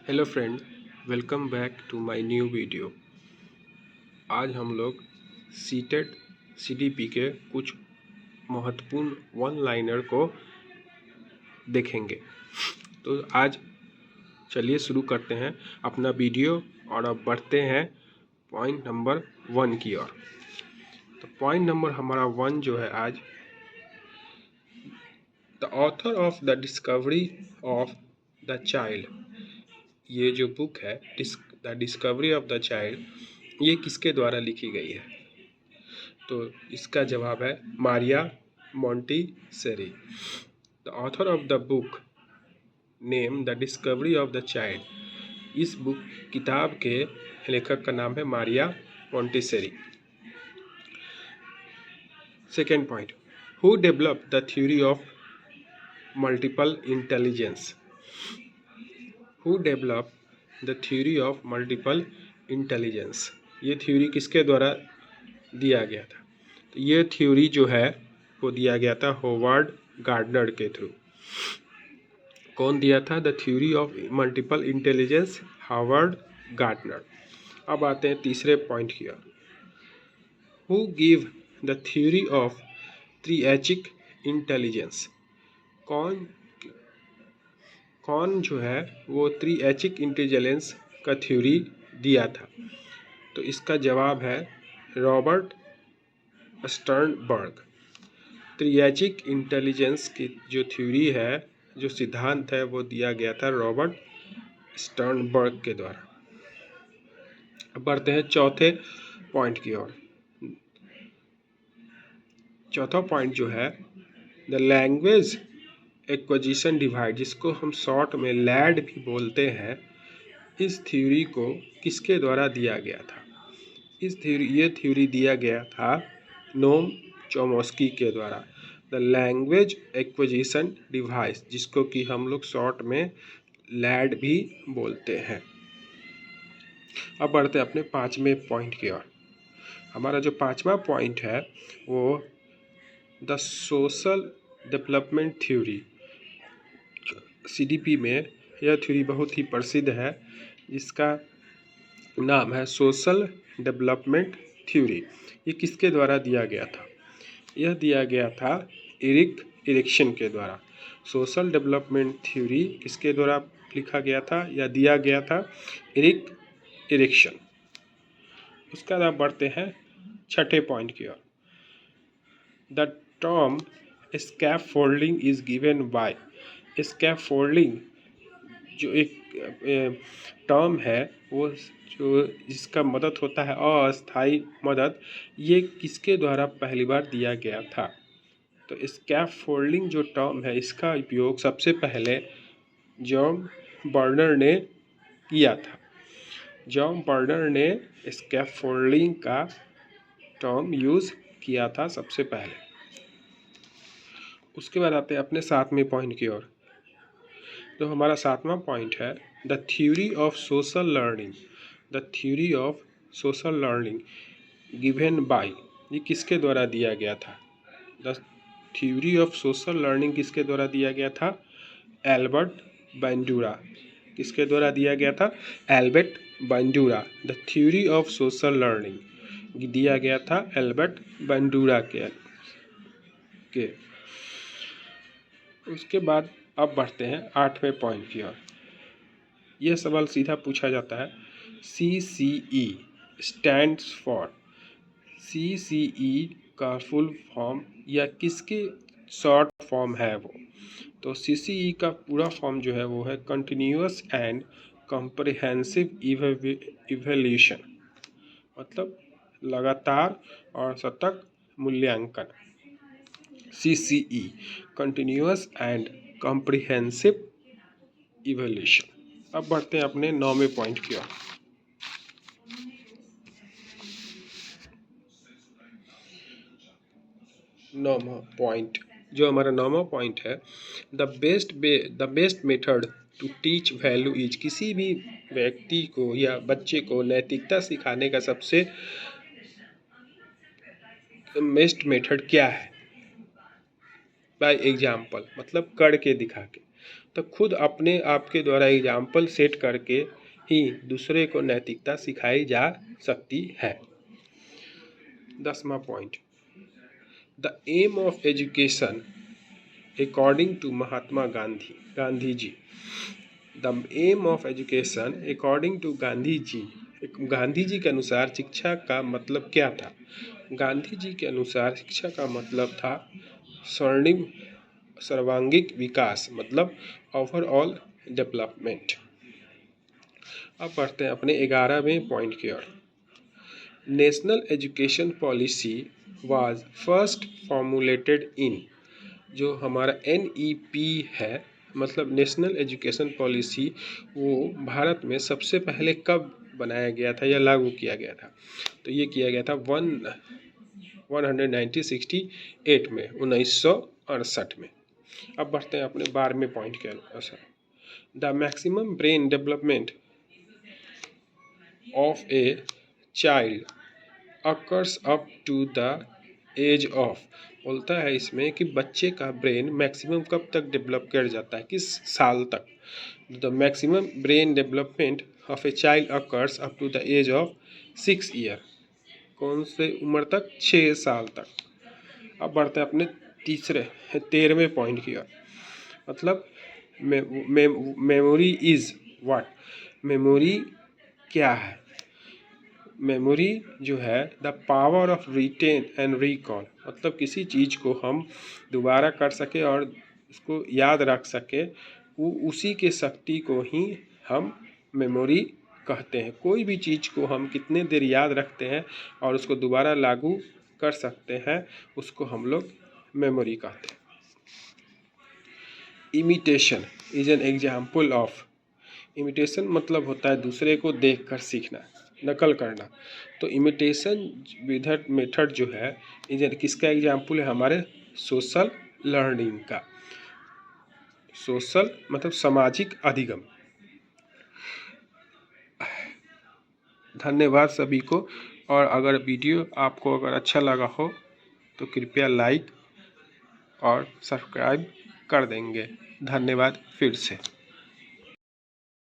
Hello friend, welcome back to my new video. आज हम लोग सीटेट सीडीपी के कुछ महत्वपूर्ण वन लाइनर को देखेंगे। तो आज चलिए शुरू करते हैं अपना वीडियो और अब बढ़ते हैं पॉइंट नंबर 1 की ओर। तो पॉइंट नंबर हमारा 1 जो है आज, the author of the discovery of the child. ये जो बुक है the discovery of the child, ये किसके द्वारा लिखी गई है? तो इसका जवाब है Maria Montessori. The author of the book name the discovery of the child. इस बुक किताब के लेखक का नाम है Maria Montessori. Second point, who developed the theory of multiple intelligence. Who developed the theory of multiple intelligence. ये theory किसके द्वारा दिया गया था? तो ये थ्योरी जो है वो दिया गया था होवार्ड गार्डनर के थ्रू। कौन दिया था the theory of multiple intelligence? Howard Gardner. अब आते हैं तीसरे पॉइंट की ओर। Who give the theory of triarchic intelligence. कौन कौन जो है वो त्रिएचिक इंटेलिजेंस का थ्योरी दिया था? तो इसका जवाब है रॉबर्ट स्टर्नबर्ग। त्रिएचिक इंटेलिजेंस की जो थ्योरी है, जो सिद्धांत है, वो दिया गया था रॉबर्ट स्टर्नबर्ग के द्वारा। अब बढ़ते हैं चौथे पॉइंट की ओर। चौथा पॉइंट जो है द लैंग्वेज एक्विजिशन डिवाइड, जिसको हम शॉर्ट में लैड भी बोलते हैं, इस थ्योरी को किसके द्वारा दिया गया था? ये थ्योरी दिया गया था नोम चोमस्की के द्वारा। द लैंग्वेज एक्विजिशन डिवाइस, जिसको कि हम लोग शॉर्ट में लैड भी बोलते हैं। अब बढ़ते हैं अपने पांचवें पॉइंट की ओर। हमारा जो पांचवा पॉइंट है वो the social development theory. CDP में यह थ्योरी बहुत ही प्रसिद्ध है, जिसका नाम है सोशल डेवलपमेंट थ्योरी। ये किसके द्वारा दिया गया था? यह दिया गया था एरिक एरिक्सन के द्वारा। सोशल डेवलपमेंट थ्योरी किसके द्वारा लिखा गया था या दिया गया था? Erik Erikson. उसका बाद बढ़ते हैं छठे पॉइंट की ओर। The term scaffolding is given by. Scaffolding जो एक टर्म है, वो जो जिसका मदद होता है अस्थायी मदद, ये किसके द्वारा पहली बार दिया गया था? तो स्कैफोल्डिंग जो टर्म है, इसका उपयोग सबसे पहले जॉन बर्नर ने किया था। जॉन बर्नर ने स्कैफोल्डिंग का टर्म यूज़ किया था सबसे पहले। उसके बाद आते हैं अपने सातवें पॉइंट की ओर। तो हमारा सातवां पॉइंट है the theory of social learning. The theory of social learning given by, ये किसके द्वारा दिया गया था? The theory of social learning किसके द्वारा दिया गया था? Albert Bandura. किसके द्वारा दिया गया था? Albert Bandura. The theory of social learning दिया गया था एल्बर्ट बैंडूरा के। उसके बाद अब बढ़ते हैं आठवें पॉइंट की ओर। यह सवाल सीधा पूछा जाता है CCE स्टैंड्स फॉर। CCE का फुल फॉर्म या किसके शॉर्ट फॉर्म है वो? तो CCE का पूरा फॉर्म जो है वो है कंटिन्यूअस एंड कॉम्प्रिहेंसिव इवैल्यूएशन, मतलब लगातार और सतत मूल्यांकन। CCE continuous and comprehensive evaluation. अब बढ़ते हैं अपने 9वें पॉइंट की ओर। नौवां पॉइंट, जो हमारा 9वां पॉइंट है the best method to teach value is. किसी भी व्यक्ति को या बच्चे को नैतिकता सिखाने का सबसे बेस्ट मेथड क्या है? बाय एग्जाम्पल, मतलब करके दिखा के। तो खुद अपने आप के द्वारा एग्जाम्पल सेट करके ही दूसरे को नैतिकता सिखाई जा सकती है। 10वां point, the aim of education according to Mahatma Gandhi ji. The aim of education according to Gandhi ji के अनुसार शिक्षा का मतलब क्या था? गांधी जी के अनुसार शिक्षा का मतलब था स्वर्णिम सर्वांगीण विकास, मतलब ओवरऑल डेवलपमेंट। अब बढ़ते हैं अपने 11वें पॉइंट की ओर। National education policy was first formulated in, जो हमारा NEP है, मतलब नेशनल एजुकेशन पॉलिसी, वो भारत में सबसे पहले कब बनाया गया था या लागू किया गया था? तो ये किया गया था 1968 में, 1968 में। अब बढ़ते हैं अपने 12वें पॉइंट के अनुसार। The maximum brain development of a child occurs up to the age of, बोलता है इसमें कि बच्चे का ब्रेन मैक्सिमम कब तक डेवलप कर जाता है, किस साल तक? The maximum brain development of a child occurs up to the age of 6 year, कौन से उम्र तक? 6 साल तक। अब बढ़ते हैं अपने 13वें पॉइंट की ओर, मतलब मेमोरी इज व्हाट, मेमोरी क्या है? मेमोरी जो है the power of retain and recall, मतलब किसी चीज़ को हम दोबारा कर सके और उसको याद रख सके, वो उसी के शक्ति को ही हम मेमोरी कहते हैं। कोई भी चीज़ को हम कितने देर याद रखते हैं और उसको दोबारा लागू कर सकते हैं, उसको हम लोग मेमोरी कहते हैं। Imitation is an example of, imitation मतलब होता है दूसरे को देखकर सीखना, नकल करना। तो इमिटेशन मेथड जो है किसका एग्जाम्पल है? हमारे सोशल लर्निंग का। सोशल मतलब सामाजिक अधिगम। धन्यवाद सभी को, और अगर वीडियो आपको अगर अच्छा लगा हो तो कृपया लाइक और सब्सक्राइब कर देंगे। धन्यवाद फिर से।